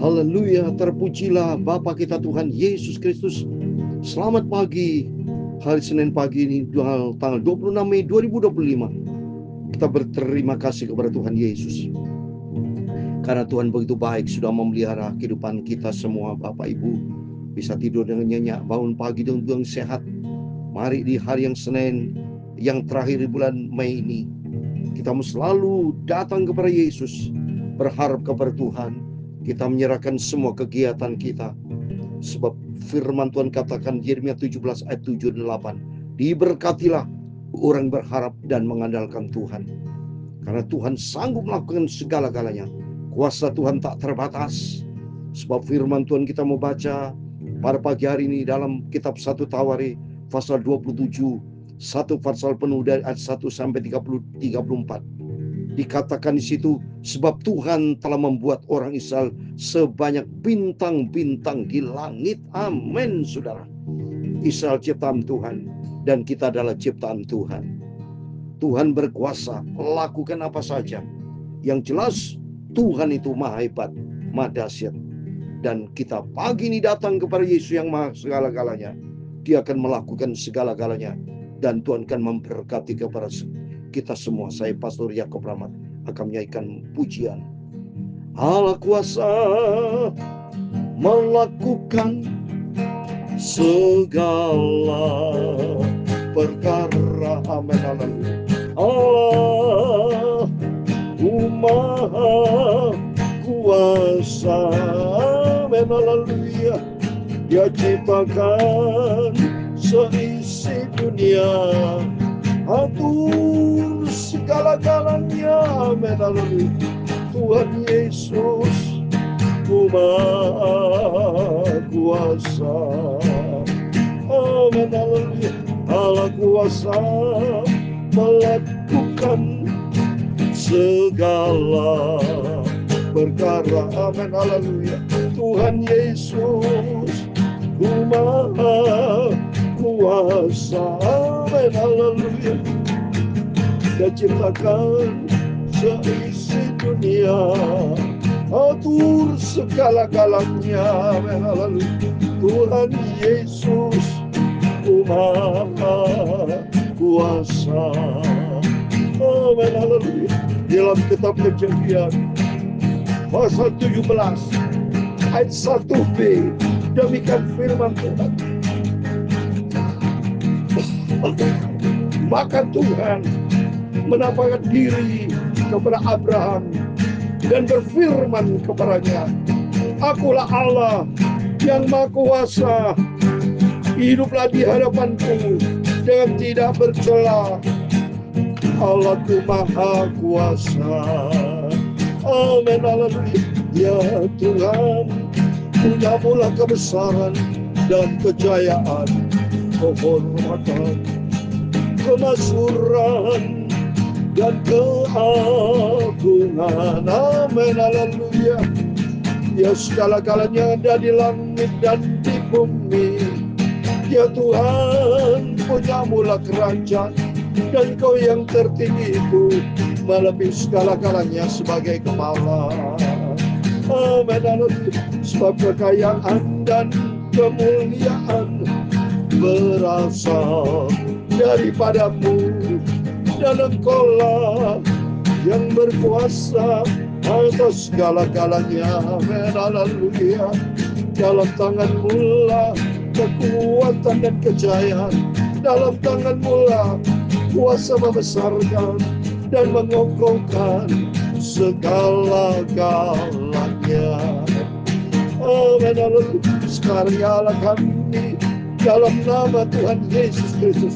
Haleluya, terpujilah Bapa kita Tuhan Yesus Kristus. Selamat pagi, hari Senin pagi ini, tanggal 26 Mei 2025. Kita berterima kasih kepada Tuhan Yesus. Karena Tuhan begitu baik, sudah memelihara kehidupan kita semua. Bapak Ibu bisa tidur dengan nyenyak, bangun pagi dengan sehat. Mari di hari yang Senin, yang terakhir di bulan Mei ini, kita mau selalu datang kepada Yesus, berharap kepada Tuhan. Kita menyerahkan semua kegiatan kita, sebab firman Tuhan katakan Yeremia 17 ayat 7 dan 8, diberkatilah orang berharap dan mengandalkan Tuhan, karena Tuhan sanggup melakukan segala-galanya. Kuasa Tuhan tak terbatas. Sebab firman Tuhan kita mau baca pada pagi hari ini dalam kitab 1 Tawari pasal 27, satu pasal penuh dari ayat 1 sampai 34. Dikatakan di situ, sebab Tuhan telah membuat orang Israel sebanyak bintang-bintang di langit. Amin, saudara. Israel ciptaan Tuhan dan kita adalah ciptaan Tuhan. Tuhan berkuasa, lakukan apa saja. Yang jelas Tuhan itu maha hebat, maha dahsyat. Dan kita pagi ini datang kepada Yesus yang maha segala-galanya. Dia akan melakukan segala-galanya, dan Tuhan akan memberkati kepada kita semua. Saya Pastor Yakob Rahmat akan menyanyikan pujian. Allah kuasa melakukan segala perkara. Amin, haleluya. Allah maha kuasa. Amin, haleluya. Dia ciptakan seisi dunia, atur segala-galanya. Amin, haleluya. Tuhan Yesus maha kuasa. Amin, haleluya. Allah kuasa melakukan segala perkara. Amin, haleluya. Tuhan Yesus maha kuasa. Amin, haleluya. Dia ciptakan seisi dunia, atur segala-galanya. Amin, haleluya. Tuhan Yesus maha kuasa. Amin, haleluya. Dalam kitab Kejadian pasal 17 ayat 1b, demikian firman Tuhan. Maka Tuhan menampakkan diri kepada Abraham dan berfirman kepadanya, akulah Allah yang maha kuasa, hiduplah di hadapanku dengan tidak bercela. Allahku maha kuasa. Amin, haleluya. Ya Tuhan, punyamulah kebesaran dan kejayaan, kehormatan, kemasyhuran dan keagungan. Amin, haleluya. Ya segala-galanya ada di langit dan di bumi. Ya Tuhan, punyamulah kerajaan, dan Kau yang tertinggi itu melebihi segala-galanya sebagai kepala. Amin, haleluya. Sebab kekayaan dan kemuliaan berasal daripadamu, dan Engkaulah yang berkuasa atas segala-galanya. Amin, haleluya. Dalam tangan-Mu lah kekuatan dan kejayaan, dalam tangan-Mu lah kuasa membesarkan dan mengokohkan segala-galanya. Amin, haleluya. Sekarang nyala kami dalam nama Tuhan Yesus Kristus.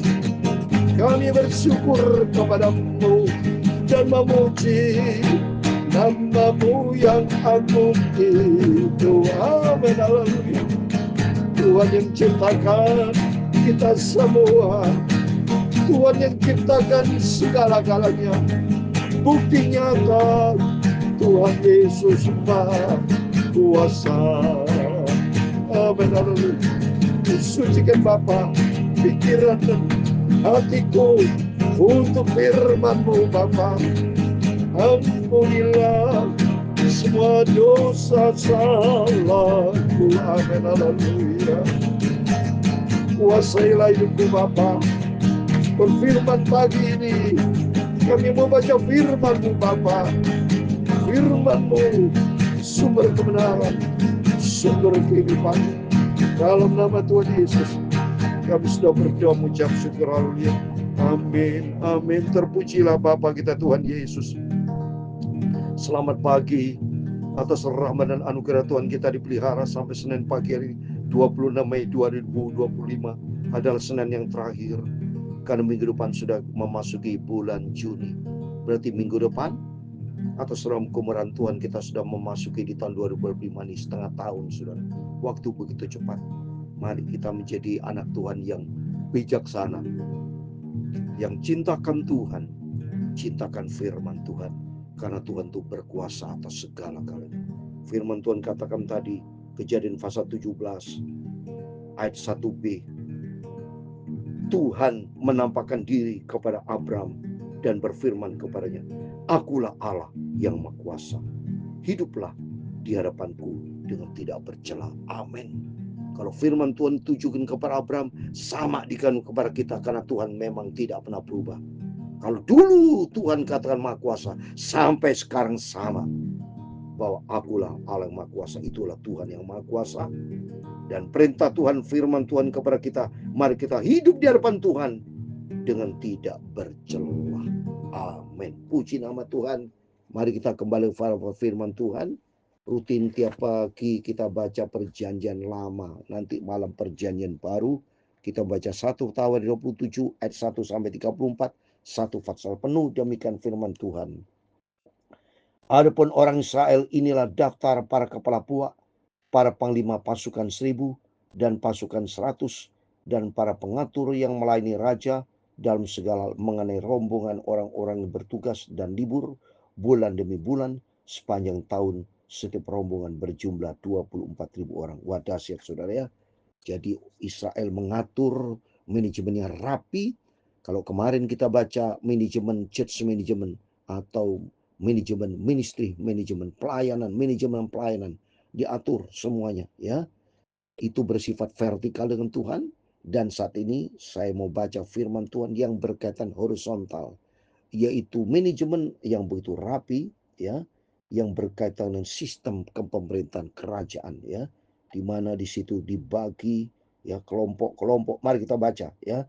Kami bersyukur kepada-Mu dan memuji nama-Mu yang agung itu. Amin, haleluya. Tuhan yang ciptakan kita semua, Tuhan yang ciptakan segala-galanya. Bukti nyata Tuhan Yesus maha kuasa. Amin, haleluya. Sucikan Bapa pikiran dan hatiku untuk firman-Mu Bapa. Ampunilah semua dosa salahku. Amin, haleluya. Kuasailah hidupku Bapa. Berfirman pagi ini, kami mau baca firman-Mu Bapa. Firman-Mu sumber kebenaran, sumber kehidupan. Dalam nama Tuhan Yesus kami sudah berdoa mengucap syukur, haleluya. Amin, amin. Terpujilah Bapa kita Tuhan Yesus. Selamat pagi. Atas rahmat dan anugerah Tuhan kita dipelihara sampai Senin pagi hari 26 Mei 2025 adalah Senin yang terakhir. Karena minggu depan sudah memasuki bulan Juni. Berarti minggu depan atas rahmat kemurahan Tuhan kita sudah memasuki di tahun 2025 ini, setengah tahun saudara. Waktu begitu cepat. Mari kita menjadi anak Tuhan yang bijaksana, yang cintakan Tuhan, cintakan firman Tuhan. Karena Tuhan itu berkuasa atas segala-galanya. Firman Tuhan katakan tadi, Kejadian pasal 17 ayat 1b. Tuhan menampakkan diri kepada Abram dan berfirman kepadanya, Akulah Allah yang Maha Kuasa. Hiduplah di hadapanku dengan tidak bercela. Amin. Kalau firman Tuhan tujukan kepada Abram, sama dikanu kepada kita karena Tuhan memang tidak pernah berubah. Kalau dulu Tuhan katakan Maha Kuasa, sampai sekarang sama. Bahwa akulah Allah yang Maha Kuasa, itulah Tuhan yang Maha Kuasa. Dan perintah Tuhan, firman Tuhan kepada kita, mari kita hidup di hadapan Tuhan dengan tidak bercela. Amin. Puji nama Tuhan. Mari kita kembali kepada firman Tuhan. Rutin tiap pagi kita baca perjanjian lama. Nanti malam perjanjian baru. Kita baca 1 Tawarikh 27 ayat 1 sampai 34. Satu pasal penuh demikian firman Tuhan. Adapun orang Israel, inilah daftar para kepala puak, para panglima pasukan 1000 dan pasukan 100 dan para pengatur yang melayani raja dalam segala mengenai rombongan orang-orang yang bertugas dan libur bulan demi bulan sepanjang tahun. Setiap rombongan berjumlah 24.000 orang. Wah, dahsyat saudara ya. Jadi Israel mengatur manajemennya rapi. Kalau kemarin kita baca manajemen church management atau manajemen ministry, manajemen pelayanan diatur semuanya ya. Itu bersifat vertikal dengan Tuhan. Dan saat ini saya mau baca firman Tuhan yang berkaitan horizontal, yaitu manajemen yang begitu rapi ya, yang berkaitan dengan sistem kepemerintahan kerajaan ya, di mana di situ dibagi ya kelompok-kelompok. Mari kita baca ya.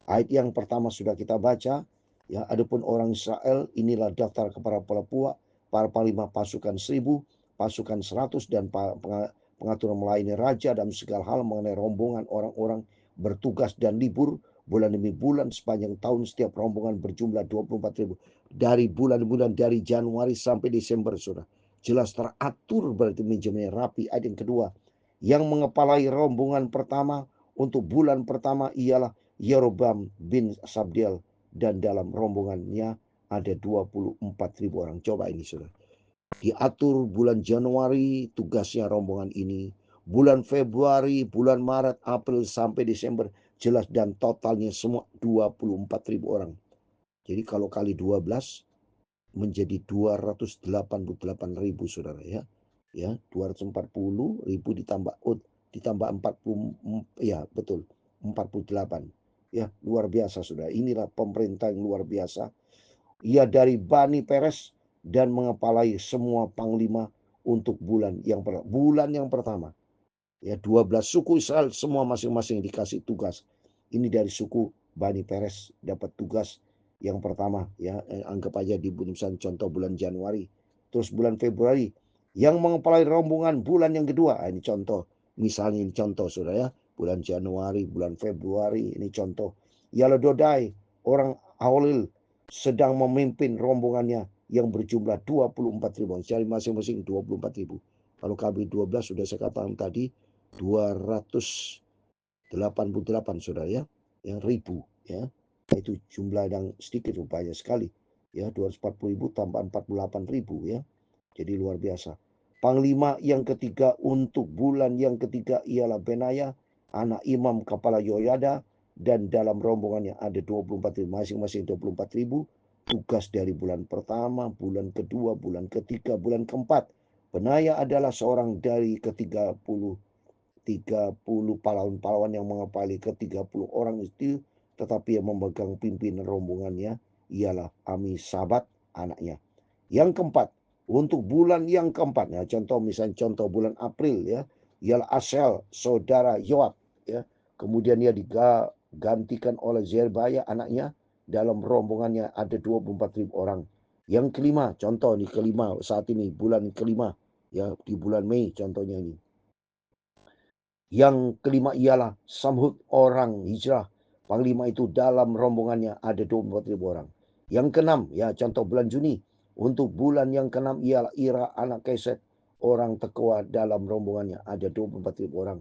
Ayat yang pertama sudah kita baca ya. Adapun orang Israel, inilah daftar kepada kepala puak, para panglima pasukan 1000, pasukan 100 dan pengatur melayani raja dalam segala hal mengenai rombongan orang-orang bertugas dan libur bulan demi bulan sepanjang tahun. Setiap rombongan berjumlah 24.000 dari bulan-bulan dari Januari sampai Desember sudah. Jelas teratur, berarti manajemennya rapi. Ayat yang kedua, yang mengepalai rombongan pertama untuk bulan pertama ialah Yeroboam bin Sabdiel, dan dalam rombongannya ada 24.000 orang. Coba ini sudah diatur bulan Januari, tugasnya rombongan ini. Bulan Februari, bulan Maret, April sampai Desember, jelas dan totalnya semua 24.000 orang. Jadi kalau kali 12 menjadi 288.000 saudara ya. Ya, 240.000 ditambah 40, ya betul, 48. Ya, luar biasa saudara. Inilah pemerintah yang luar biasa. Ia dari Bani Peres dan mengepalai semua panglima untuk bulan yang pertama. Ya, 12 suku Israel semua masing-masing dikasih tugas. Ini dari suku Bani Peres dapat tugas yang pertama ya, anggap aja di misalnya contoh bulan Januari. Terus bulan Februari yang mengepalai rombongan bulan yang kedua. Ini contoh. Misalnya ini contoh saudara ya. Bulan Januari, bulan Februari, ini contoh. Yalododai, orang Aholil, sedang memimpin rombongannya yang berjumlah 24.000. Jadi masing-masing 24.000. Kalau kami 12 sudah saya katakan tadi 288 saudara ya, yang ribu ya. Itu jumlah yang sedikit rupanya sekali ya, 240.000 tambah 48.000 ya. Jadi luar biasa. Panglima yang ketiga untuk bulan yang ketiga ialah Benaya, anak imam kepala Yoyada, dan dalam rombongannya ada 24.000, masing-masing 24.000. Tugas dari bulan pertama, bulan kedua, bulan ketiga, bulan keempat Benaya adalah seorang dari ke-30 pahlawan-pahlawan yang mengepali ke-30 orang itu, tetapi yang memegang pimpinan rombongannya ialah Amisabat anaknya. Yang keempat, untuk bulan yang keempat, ya, contoh bulan April ya, ialah Asel saudara Yoab ya. Kemudian dia digantikan oleh Zerbaya anaknya, dalam rombongannya ada 24.000 orang. Yang kelima, contoh nih kelima saat ini bulan kelima ya, di bulan Mei contohnya ini. Yang kelima ialah Samhud orang hijrah. Panglima itu dalam rombongannya ada 24.000 orang. Yang keenam, ya contoh bulan Juni. Untuk bulan yang keenam ialah Ira anak Keset, orang Tekoa, dalam rombongannya ada 24.000 orang.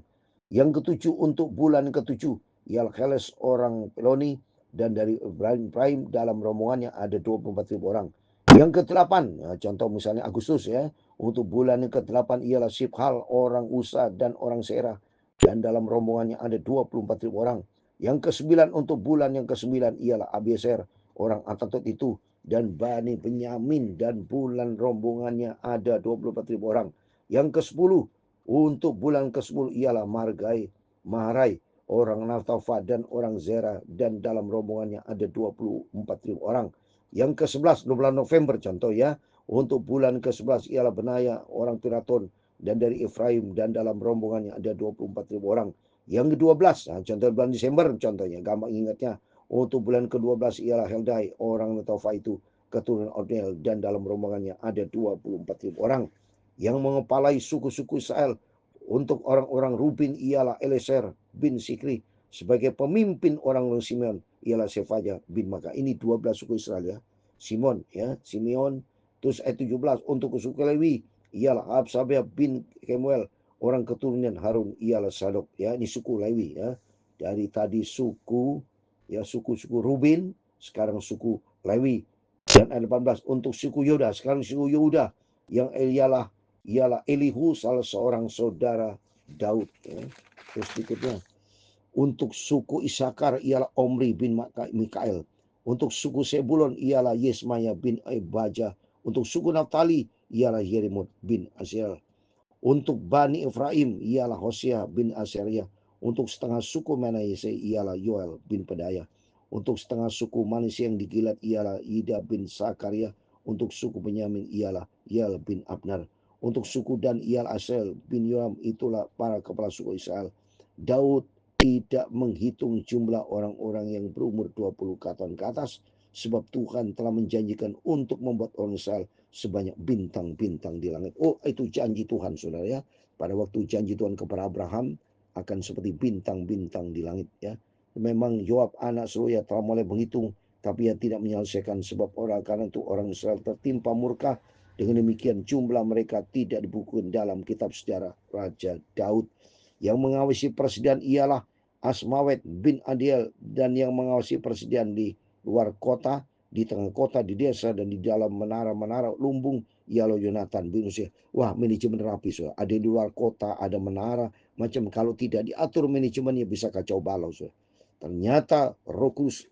Yang ketujuh, untuk bulan ketujuh ialah Heles orang Peloni, dan dari Ibrahim dalam rombongannya ada 24.000 orang. Yang kedelapan, ya, contoh misalnya Agustus ya. Untuk bulan yang ke-8 ialah Siphal orang Usa dan orang Serah, dan dalam rombongannya ada 24.000 orang. Yang ke-9, untuk bulan yang ke-9 ialah Abieser orang Atatot itu, dan Bani Benyamin, dan bulan rombongannya ada 24.000 orang. Yang ke-10, untuk bulan ke-10 ialah Maharai orang Naftafa dan orang Zera, dan dalam rombongannya ada 24.000 orang. Yang ke-11, 12 November contoh ya. Untuk bulan ke-11 ialah Benaya orang Piraton, dan dari Efraim, dan dalam rombongannya ada 24.000 orang. Yang ke-12, contoh bulan Desember contohnya, gampang ingatnya. Untuk bulan ke-12 ialah Heldai orang Netofa itu, keturunan Odniel, dan dalam rombongannya ada 24.000 orang. Yang mengepalai suku-suku Israel untuk orang-orang Rubin ialah Eleser bin Sikri. Sebagai pemimpin orang Simeon ialah Sefaja bin Maka. Ini 12 suku Israel ya. Simeon. Terus ayat 17, untuk suku Lewi ialah Absabia bin Kemuel, orang keturunan Harun ialah Sadok ya. Ini suku Lewi ya. Dari tadi suku Rubin, sekarang suku Lewi. Dan ayat 18, untuk suku Yehuda, sekarang suku Yehuda yang ialah Elihu, salah seorang saudara Daud ya. Terus berikutnya, untuk suku Isakar ialah Omri bin Mikael. Untuk suku Sebulon ialah Yesmaya bin Baja. Untuk suku Naftali ialah Yerimot bin Asiel. Untuk Bani Efraim ialah Hosea bin Asaria. Untuk setengah suku Manase ialah Yoel bin Pedaya. Untuk setengah suku Manase yang di Gilead ialah Ida bin Sakaria. Untuk suku Benyamin ialah Yel bin Abner. Untuk suku Dan ialah Asel bin Yoam. Itulah para kepala suku Israel. Daud tidak menghitung jumlah orang-orang yang berumur 20 tahun ke atas, sebab Tuhan telah menjanjikan untuk membuat orang Israel sebanyak bintang-bintang di langit. Oh, itu janji Tuhan, saudara ya. Pada waktu janji Tuhan kepada Abraham akan seperti bintang-bintang di langit ya. Memang Yoab anak Seruya telah mulai menghitung, tapi ia tidak menyelesaikan, sebab karena itu orang Israel tertimpa murka. Dengan demikian jumlah mereka tidak dibukukan dalam kitab sejarah Raja Daud. Yang mengawasi persediaan ialah Asmawet bin Adiel, dan yang mengawasi persediaan di luar kota, di tengah kota, di desa, dan di dalam menara-menara lumbung ialah Yonatan bin Usia. Wah, manajemen rapi, so. Ada di luar kota, ada menara, macam kalau tidak diatur manajemennya bisa kacau balau, so. Ternyata Roh Kudus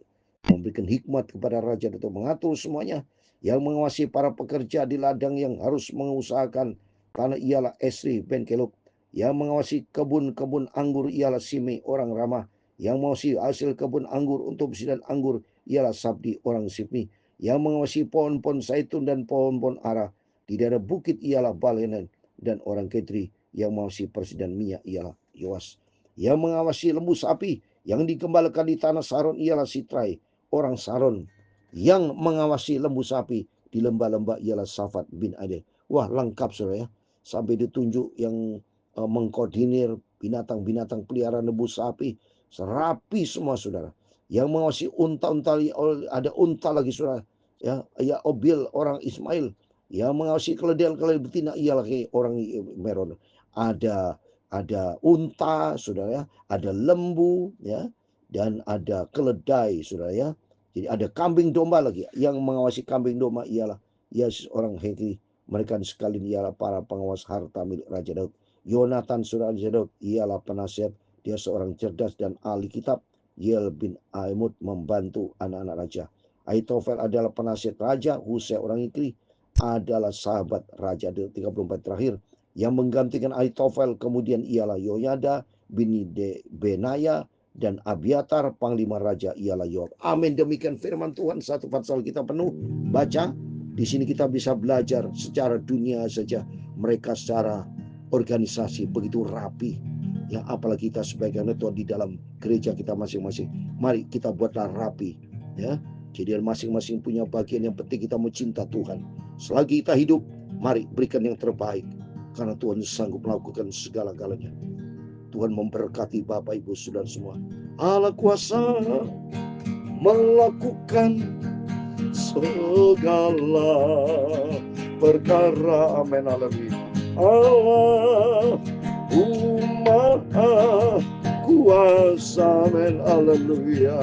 memberikan hikmat kepada raja untuk mengatur semuanya. Yang mengawasi para pekerja di ladang yang harus mengusahakan karena ialah Esri ben Kelub. Yang mengawasi kebun-kebun anggur ialah Simei orang Ramah. Yang mengawasi hasil kebun anggur untuk persediaan anggur ialah Sabdi orang Sifmi. Yang mengawasi pohon-pohon zaitun dan pohon-pohon ara di daerah bukit ialah Balenan, dan orang Kedri. Yang mengawasi persediaan minyak ialah Yoas. Yang mengawasi lembu sapi yang digembalakan di tanah Saron ialah Sitrai orang Saron. Yang mengawasi lembu sapi di lembah-lembah ialah Safat bin Ade. Wah, lengkap saudara ya. Sampai ditunjuk yang mengkoordinir binatang-binatang peliharaan lembu sapi, serapi semua saudara. Yang mengawasi unta-unta, ada unta lagi saudara ya, Obil orang Ismail. Yang mengawasi keledai betina ialah orang Meron. Ada unta saudara ya, ada lembu ya, dan ada keledai saudara ya. Jadi ada kambing domba lagi. Yang mengawasi kambing domba ialah orang Heti. Mereka sekalian ialah para pengawas harta milik Raja Daud. Yonatan saudara Daud ialah penasihat. Dia seorang cerdas dan ahli kitab. Yel bin Aimud membantu anak-anak raja. Aitofel adalah penasihat raja. Husai orang Ikri adalah sahabat raja. 34 terakhir yang menggantikan Ahitofel kemudian ialah Yoyada bin Benaya dan Abiatar panglima raja ialah Yoab. Amin. Demikian firman Tuhan. Satu pasal kita penuh baca. Di sini kita bisa belajar secara dunia saja, mereka secara organisasi begitu rapi. Yang apalagi kita sebagai ketua di dalam gereja kita masing-masing. Mari kita buatlah rapi, ya. Jadi masing-masing punya bagian, yang penting kita mau cinta Tuhan. Selagi kita hidup, mari berikan yang terbaik. Karena Tuhan sanggup melakukan segala-galanya. Tuhan memberkati Bapak Ibu Saudara semua. Allah kuasa melakukan segala perkara. Amin. Haleluya. Allah Maha Kuasa. Amin. Haleluya.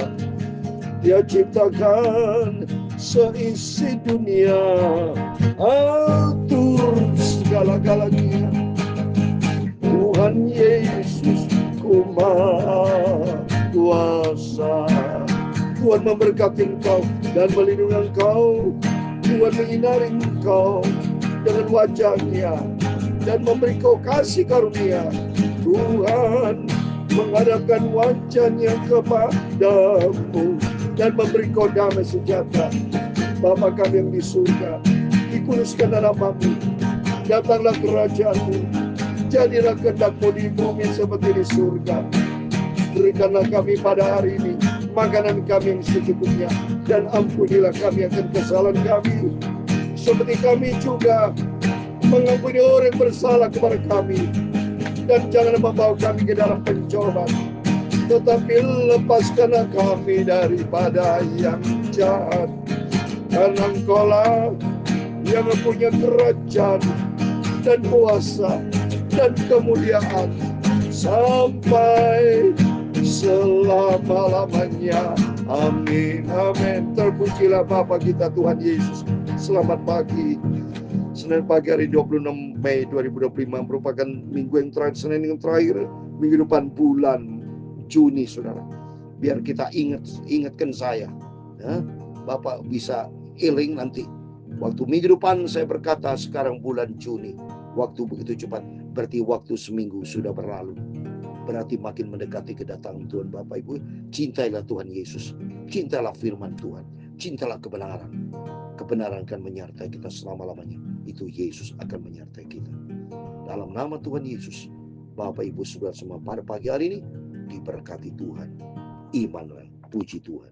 Dia ciptakan seisi dunia, atur segala-galanya. Tuhan Yesus Maha Kuasa. Tuhan memberkati engkau dan melindungi engkau. Tuhan menyinari engkau dengan wajah-Nya dan memberi kau kasih karunia. Tuhan menghadapkan wajah-Nya kepadamu dan memberi kau damai sejahtera. Bapa kami yang di surga, dikuduskan namamu, datanglah kerajaan-Mu, jadilah kehendak-Mu di bumi seperti di surga. Berikanlah kami pada hari ini makanan kami yang secukupnya, dan ampunilah kami akan kesalahan kami, seperti kami juga mengampuni orang yang bersalah kepada kami. Dan jangan membawa kami ke dalam pencobaan, tetapi lepaskanlah kami daripada yang jahat. Karena Engkau-lah yang mempunyai kerajaan dan kuasa dan kemuliaan sampai selama-lamanya. Amin. Amin. Terpujilah Bapa kita Tuhan Yesus. Selamat pagi. Senin pagi hari 26 Mei 2025 merupakan minggu yang terakhir, Senin yang terakhir minggu depan bulan Juni, saudara. Biar kita ingatkan saya, ya, Bapak bisa iling nanti. Waktu minggu depan saya berkata sekarang bulan Juni, waktu begitu cepat, berarti waktu seminggu sudah berlalu. Berarti makin mendekati kedatangan Tuhan. Bapak Ibu, cintailah Tuhan Yesus, cintailah firman Tuhan, cintailah kebenaran. Kebenaran akan menyertai kita selama-lamanya. Itu Yesus akan menyertai kita. Dalam nama Tuhan Yesus, Bapak Ibu Saudara semua, pada pagi hari ini diberkati Tuhan. Immanuel, puji Tuhan.